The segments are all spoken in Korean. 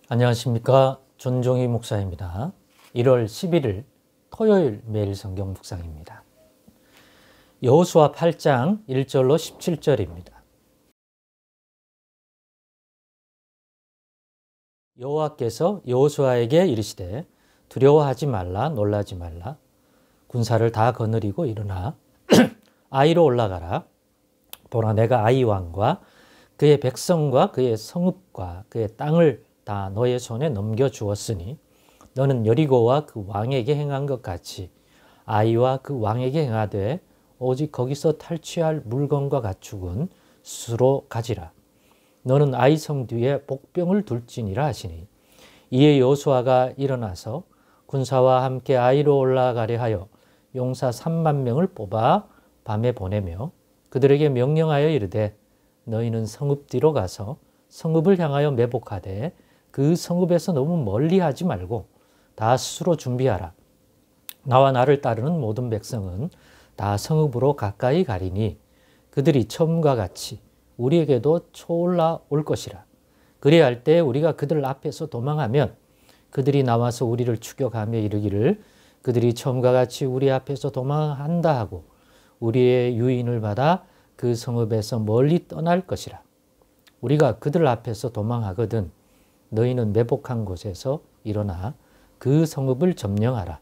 안녕하십니까. 전종희 목사입니다. 1월 11일 토요일 매일 성경 묵상입니다. 여호수아 8장 1절로 17절입니다. 여호와께서 여호수아에게 이르시되 두려워하지 말라 놀라지 말라 군사를 다 거느리고 일어나 아이로 올라가라. 보라 내가 아이 왕과 그의 백성과 그의 성읍과 그의 땅을 다 너의 손에 넘겨주었으니 너는 여리고와 그 왕에게 행한 것 같이 아이와 그 왕에게 행하되 오직 거기서 탈취할 물건과 가축은 스스로 가지라. 너는 아이 성 뒤에 복병을 둘지니라 하시니 이에 여호수아가 일어나서 군사와 함께 아이로 올라가려 하여 용사 3만 명을 뽑아 밤에 보내며 그들에게 명령하여 이르되 너희는 성읍 뒤로 가서 성읍을 향하여 매복하되 그 성읍에서 너무 멀리 하지 말고 다 스스로 준비하라. 나와 나를 따르는 모든 백성은 다 성읍으로 가까이 가리니 그들이 처음과 같이 우리에게도 초올라 올 것이라. 그래야 할 때 우리가 그들 앞에서 도망하면 그들이 나와서 우리를 추격하며 이르기를 그들이 처음과 같이 우리 앞에서 도망한다 하고 우리의 유인을 받아 그 성읍에서 멀리 떠날 것이라. 우리가 그들 앞에서 도망하거든 너희는 매복한 곳에서 일어나 그 성읍을 점령하라.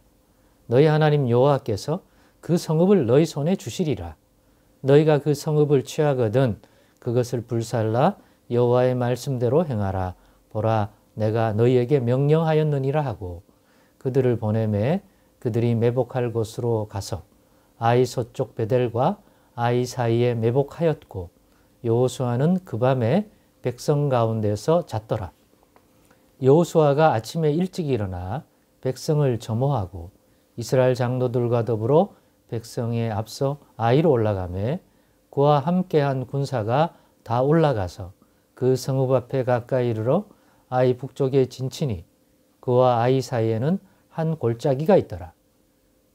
너희 하나님 여호와께서 그 성읍을 너희 손에 주시리라. 너희가 그 성읍을 취하거든 그것을 불살라 여호와의 말씀대로 행하라. 보라 내가 너희에게 명령하였느니라 하고 그들을 보내매 그들이 매복할 곳으로 가서 아이 서쪽 베델과 아이 사이에 매복하였고 여호수아는 그 밤에 백성 가운데서 잤더라. 여호수아가 아침에 일찍 일어나 백성을 점호하고 이스라엘 장로들과 더불어 백성에 앞서 아이로 올라가매 그와 함께한 군사가 다 올라가서 그 성읍 앞에 가까이 이르러 아이 북쪽에 진치니 그와 아이 사이에는 한 골짜기가 있더라.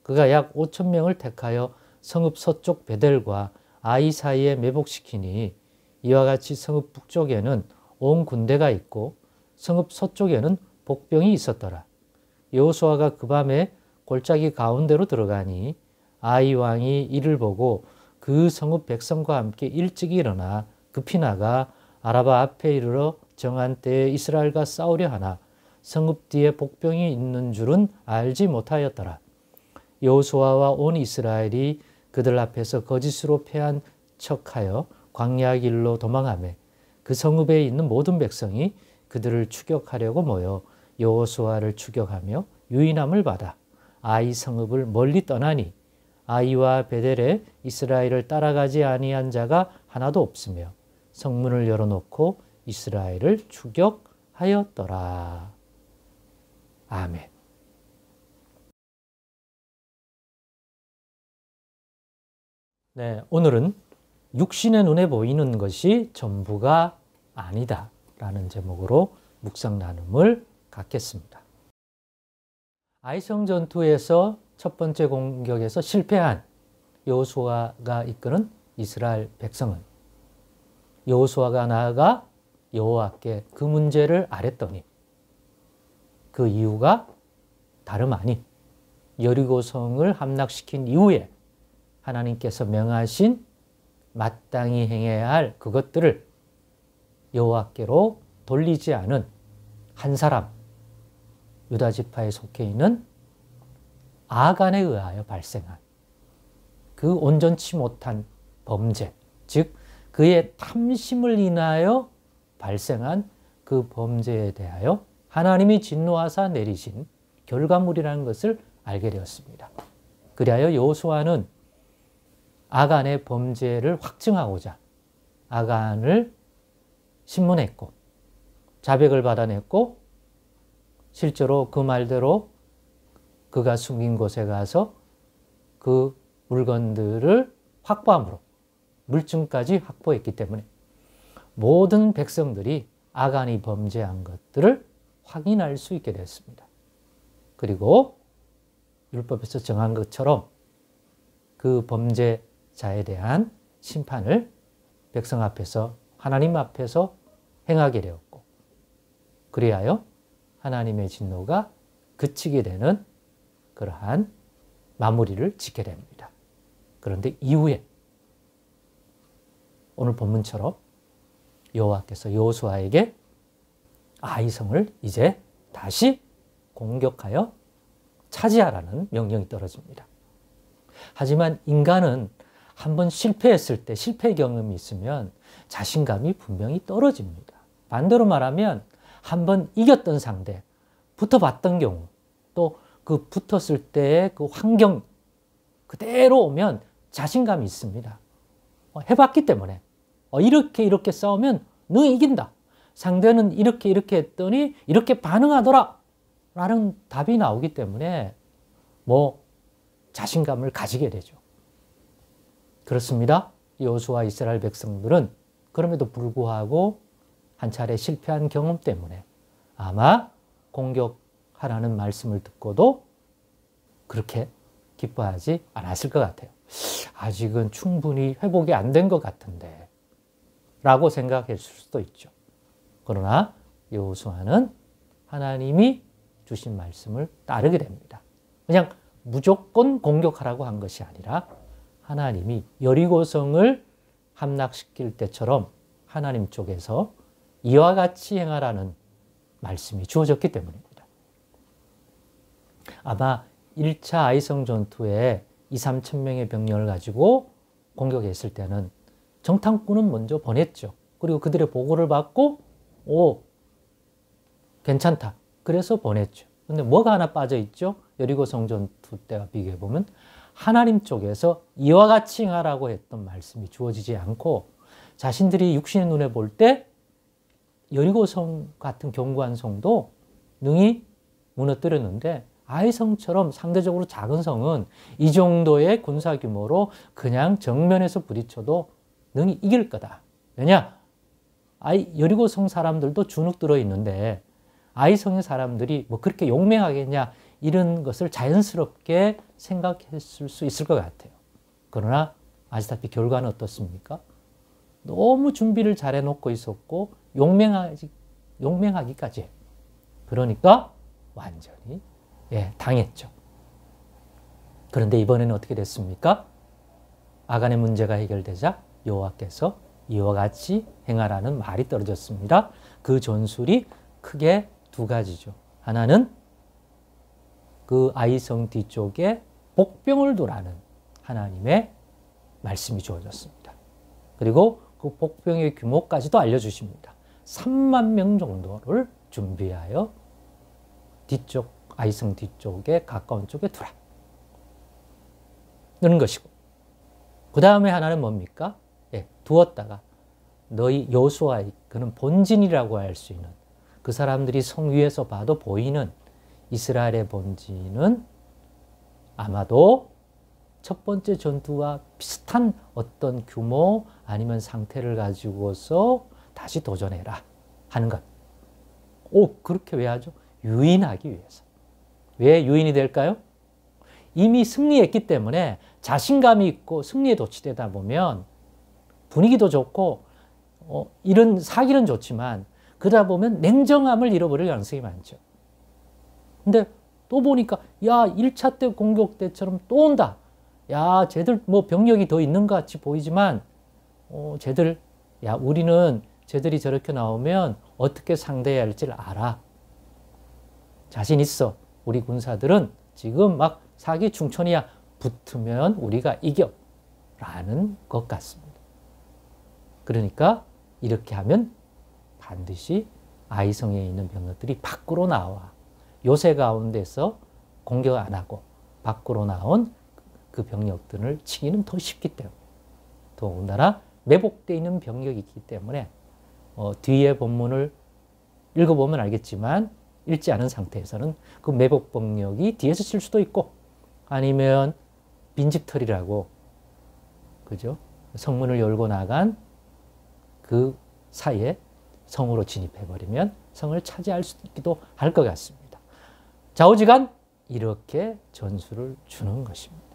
그가 약 5천 명을 택하여 성읍 서쪽 베델과 아이 사이에 매복시키니 이와 같이 성읍 북쪽에는 온 군대가 있고 성읍 서쪽에는 복병이 있었더라. 여호수아가 그 밤에 골짜기 가운데로 들어가니 아이 왕이 이를 보고 그 성읍 백성과 함께 일찍 일어나 급히 나가 아라바 앞에 이르러 정한 때에 이스라엘과 싸우려 하나 성읍 뒤에 복병이 있는 줄은 알지 못하였더라. 여호수아와 온 이스라엘이 그들 앞에서 거짓으로 패한 척하여 광야 길로 도망하매 그 성읍에 있는 모든 백성이 그들을 추격하려고 모여 여호수아를 추격하며 유인함을 받아 아이 성읍을 멀리 떠나니 아이와 베델에 이스라엘을 따라가지 아니한 자가 하나도 없으며 성문을 열어놓고 이스라엘을 추격하였더라. 아멘. 네, 오늘은 육신의 눈에 보이는 것이 전부가 아니다 라는 제목으로 묵상 나눔을 갖겠습니다. 아이성 전투에서 첫 번째 공격에서 실패한 여호수아가 이끄는 이스라엘 백성은 여호수아가 나아가 여호와께 그 문제를 아뢰더니 그 이유가 다름 아닌 여리고성을 함락시킨 이후에 하나님께서 명하신 마땅히 행해야 할 그것들을 여호와께로 돌리지 않은 한 사람, 유다 지파에 속해 있는 아간에 의하여 발생한 그 온전치 못한 범죄, 즉 그의 탐심을 인하여 발생한 그 범죄에 대하여 하나님이 진노하사 내리신 결과물이라는 것을 알게 되었습니다. 그리하여 여호수아는 아간의 범죄를 확증하고자 아간을 신문했고 자백을 받아냈고 실제로 그 말대로 그가 숨긴 곳에 가서 그 물건들을 확보함으로 물증까지 확보했기 때문에 모든 백성들이 아간이 범죄한 것들을 확인할 수 있게 됐습니다. 그리고 율법에서 정한 것처럼 그 범죄자에 대한 심판을 백성 앞에서 하나님 앞에서 행하게 되었고 그리하여 하나님의 진노가 그치게 되는 그러한 마무리를 짓게 됩니다. 그런데 이후에 오늘 본문처럼 여호와께서 여호수아에게 아이성을 이제 다시 공격하여 차지하라는 명령이 떨어집니다. 하지만 인간은 한번 실패했을 때 실패 경험이 있으면 자신감이 분명히 떨어집니다. 반대로 말하면 한번 이겼던 상대, 붙어봤던 경우, 또 그 붙었을 때의 그 환경 그대로 오면 자신감이 있습니다. 해봤기 때문에 이렇게 싸우면 너 이긴다. 상대는 이렇게 했더니 이렇게 반응하더라 라는 답이 나오기 때문에 자신감을 가지게 되죠. 그렇습니다. 여호수아 이스라엘 백성들은 그럼에도 불구하고 한 차례 실패한 경험 때문에 아마 공격하라는 말씀을 듣고도 그렇게 기뻐하지 않았을 것 같아요. 아직은 충분히 회복이 안 된 것 같은데 라고 생각했을 수도 있죠. 그러나 여호수아는 하나님이 주신 말씀을 따르게 됩니다. 그냥 무조건 공격하라고 한 것이 아니라 하나님이 여리고성을 함락시킬 때처럼 하나님 쪽에서 이와 같이 행하라는 말씀이 주어졌기 때문입니다. 아마 1차 아이성 전투에 2~3천 명의 병력을 가지고 공격했을 때는 정탐꾼은 먼저 보냈죠. 그리고 그들의 보고를 받고 괜찮다. 그래서 보냈죠. 근데 뭐가 하나 빠져 있죠? 여리고성 전투 때와 비교해 보면 하나님 쪽에서 이와 같이 행하라고 했던 말씀이 주어지지 않고 자신들이 육신의 눈에 볼 때 여리고성 같은 견고한 성도 능히 무너뜨렸는데 아이성처럼 상대적으로 작은 성은 이 정도의 군사 규모로 그냥 정면에서 부딪혀도 능히 이길 거다. 왜냐? 여리고성 사람들도 주눅 들어 있는데 아이성의 사람들이 그렇게 용맹하겠냐 이런 것을 자연스럽게 생각했을 수 있을 것 같아요. 그러나 아시다시피 결과는 어떻습니까? 너무 준비를 잘 해놓고 있었고 용맹하기까지. 그러니까 완전히 당했죠. 그런데 이번에는 어떻게 됐습니까? 아간의 문제가 해결되자 여호와께서 이와 같이 행하라는 말이 떨어졌습니다. 그 전술이 크게 두 가지죠. 하나는 그 아이성 뒤쪽에 복병을 두라는 하나님의 말씀이 주어졌습니다. 그리고 그 복병의 규모까지도 알려주십니다. 3만 명 정도를 준비하여 아이성 뒤쪽에 가까운 쪽에 두라. 넣는 것이고. 그 다음에 하나는 뭡니까? 두었다가 너희 여호수아의 그는 본진이라고 할 수 있는 그 사람들이 성 위에서 봐도 보이는 이스라엘의 본진은 아마도 첫 번째 전투와 비슷한 어떤 규모 아니면 상태를 가지고서 다시 도전해라 하는 것. 그렇게 왜 하죠? 유인하기 위해서. 왜 유인이 될까요? 이미 승리했기 때문에 자신감이 있고 승리에 도취되다 보면 분위기도 좋고 이런 사기는 좋지만 그러다 보면 냉정함을 잃어버릴 가능성이 많죠. 근데 또 보니까 1차 때 공격 때처럼 또 온다. 쟤들 병력이 더 있는 것 같이 보이지만 우리는 쟤들이 저렇게 나오면 어떻게 상대해야 할지를 알아. 자신 있어. 우리 군사들은 지금 막 사기 충천이야. 붙으면 우리가 이겨. 라는 것 같습니다. 그러니까 이렇게 하면 반드시 아이성에 있는 병력들이 밖으로 나와. 요새 가운데서 공격 안 하고 밖으로 나온 그 병력들을 치기는 더 쉽기 때문에. 더군다나 매복되어 있는 병력이 있기 때문에 뒤에 본문을 읽어보면 알겠지만 읽지 않은 상태에서는 그 매복 병력이 뒤에서 칠 수도 있고 아니면 빈집털이라고 그죠? 성문을 열고 나간 그 사이에 성으로 진입해버리면 성을 차지할 수 있기도 할 것 같습니다. 좌우지간 이렇게 전술을 주는 것입니다.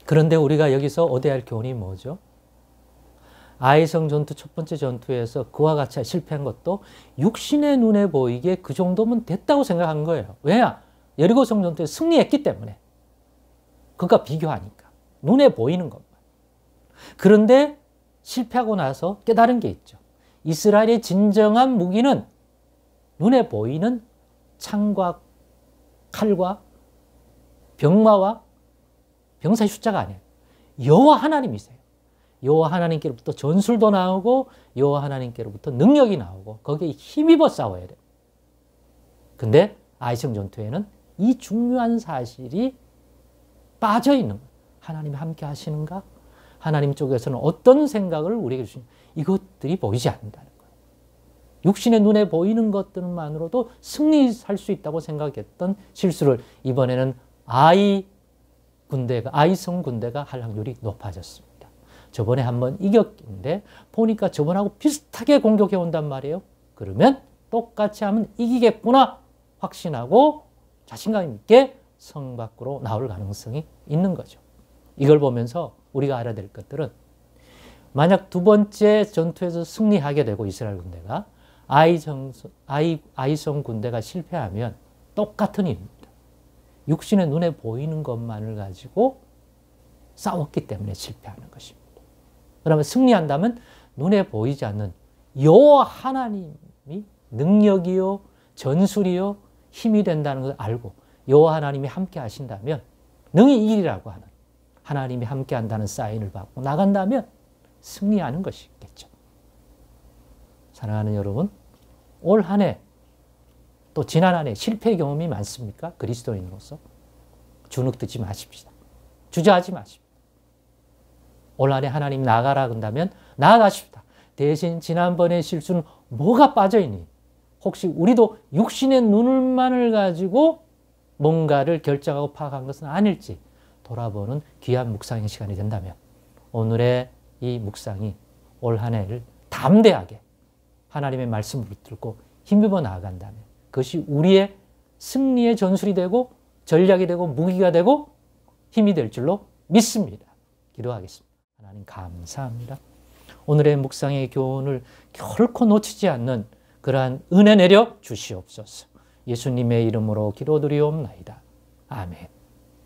그런데 우리가 여기서 얻어야 할 교훈이 뭐죠? 아이성 전투 첫 번째 전투에서 그와 같이 실패한 것도 육신의 눈에 보이게 그 정도면 됐다고 생각한 거예요. 왜냐? 여리고성 전투에 승리했기 때문에. 그것과 비교하니까. 눈에 보이는 것만. 그런데 실패하고 나서 깨달은 게 있죠. 이스라엘의 진정한 무기는 눈에 보이는 창과 칼과 병마와 병사의 숫자가 아니에요. 여호와 하나님이세요. 여호와 하나님께로부터 전술도 나오고 여호와 하나님께로부터 능력이 나오고 거기에 힘입어 싸워야 돼요. 근데 아이성 전투에는 이 중요한 사실이 빠져 있는 거예요. 하나님이 함께 하시는가? 하나님 쪽에서는 어떤 생각을 우리에게 주시는가? 이것들이 보이지 않는다는 거예요. 육신의 눈에 보이는 것들만으로도 승리할 수 있다고 생각했던 실수를 이번에는 아이성 군대가 할 확률이 높아졌습니다. 저번에 한번 이겼는데 보니까 저번하고 비슷하게 공격해 온단 말이에요. 그러면 똑같이 하면 이기겠구나 확신하고 자신감 있게 성 밖으로 나올 가능성이 있는 거죠. 이걸 보면서 우리가 알아야 될 것들은 만약 두 번째 전투에서 승리하게 되고 이스라엘 군대가 아이성 군대가 실패하면 똑같은 일입니다. 육신의 눈에 보이는 것만을 가지고 싸웠기 때문에 실패하는 것입니다. 그러면 승리한다면 눈에 보이지 않는 여호와 하나님이 능력이요 전술이요 힘이 된다는 것을 알고 여호와 하나님이 함께 하신다면 능히 이기리라고 하는 하나님이 함께 한다는 사인을 받고 나간다면 승리하는 것이겠죠. 사랑하는 여러분, 올 한 해 또 지난 한 해 실패 경험이 많습니까? 그리스도인으로서 주눅 들지 마십시다. 주저하지 마십시다. 올 한 해 하나님 나아가라 한다면 나아가십시다. 대신 지난번의 실수는 뭐가 빠져있니? 혹시 우리도 육신의 눈을만을 가지고 뭔가를 결정하고 파악한 것은 아닐지 돌아보는 귀한 묵상의 시간이 된다면 오늘의 이 묵상이 올 한 해를 담대하게 하나님의 말씀을 붙들고 힘입어 나아간다면 그것이 우리의 승리의 전술이 되고 전략이 되고 무기가 되고 힘이 될 줄로 믿습니다. 기도하겠습니다. 하나님 감사합니다. 오늘의 묵상의 교훈을 결코 놓치지 않는 그러한 은혜 내려 주시옵소서. 예수님의 이름으로 기도드리옵나이다. 아멘.